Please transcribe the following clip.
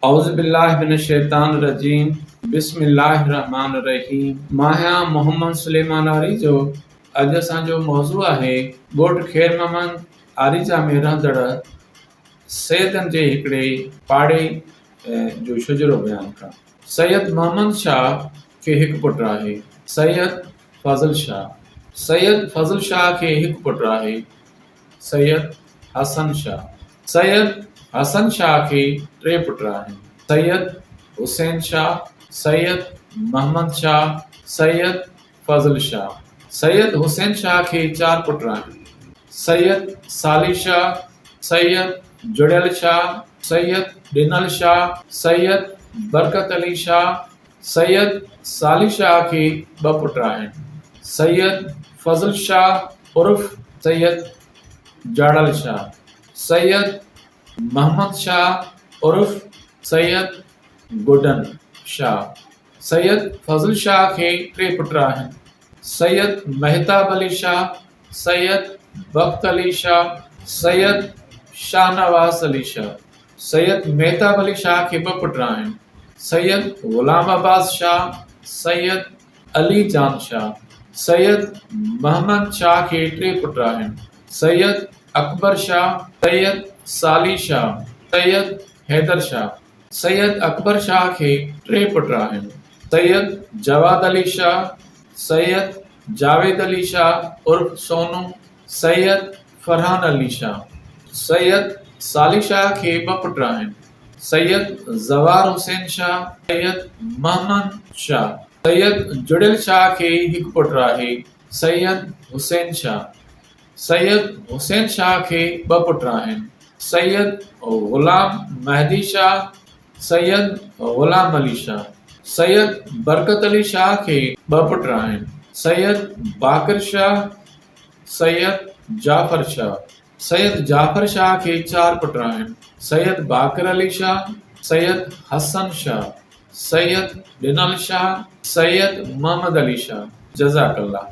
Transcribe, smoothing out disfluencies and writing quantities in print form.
औज़ुबिल्लाहिमिनश्शैतानिर्रजीम बिस्मिल्लाहिर्रहमानिर्रहीम। मां आहियां मोहम्मद सुलेमान आरीजो। अॼु असांजो मौज़ू आहे ॻोठ ख़ैर मोहम्मद आरीजा में रहंदड़ सैयदनि जे हिकिड़े पाड़े जो शुजरो बयानु करणु। सैयद मोहम्मद शाह खे हिकु पुटु आहे, सैयद फज़ल शाह। सैयद फज़ल शाह खे हिकु पुटु आहे, सैयद हसन शाह। सैयद हसन शाह खे टे पुट आहिनि, सैयद हुसैन शाह, सैयद मोहम्मद शाह, सैयद फज़ल शाह। सैयद हुसैन शाह खे चार पुट आहिनि, सैयद साली शाह, सैयद जुड़ियल शाह, सैयद ॾिनल शाह, सैयद बरकत अली शाह। सैयद साली शाह खे ॿ पुट आहिनि, सैयद फज़ल शाह उर्फ़ सैयद जाड़ल शाह, सैयद मोहम्मद शाह उर्फ़ सैयद गुडन शाह। सैयद फज़ल शाह खे टे पुट आहिनि, सैयद मेहताब अली शाह, सैयद बख्त अली शाह, सैयद शाहनवाज़ अली शाह। सैयद मेहताब अली शाह खे ॿ पुट आहिनि, सैयद ग़ुलाम अब्बास शाह, सैयद अली जान शाह। सैयद मोहम्मद शाह खे टे पुट आहिनि, सैयद अकबर शाह, सैयद साली शाह, सैयद हैदर शाह। सैयद अकबर शाह खे टे पुट आहिनि, सैयद जवाद अली शाह, सैयद जावेद अली शाह उर्फ़ सोनू, सैयद फरहान अली शाह। सैयद साली शाह खे ॿ पुट आहिनि, सैयद ज़वार हुसैन शाह, सैयद मोहम्मद शाह। सैयद जुड़ियल शाह खे हिकु पुट आहे, सैयद हुसैन शाह। सैयद हुसैन शाह खे ॿ पुट आहिनि, सैयद ग़ुलाम महदी शाह, सैयद ग़ुलाम अली शाह। सैयद बरकत अली शाह खे ॿ पुट आहिनि, सैयद बाक़िर शाह, सैयद जाफ़र शाह। सैयद जाफ़र शाह खे चार पुट आहिनि, सैयद बाक़िर अली शाह, सैयद हसन शाह, सैयद ॾिनल शाह, सैयद मोहम्मद अली शाह। जज़ाकल्लाह।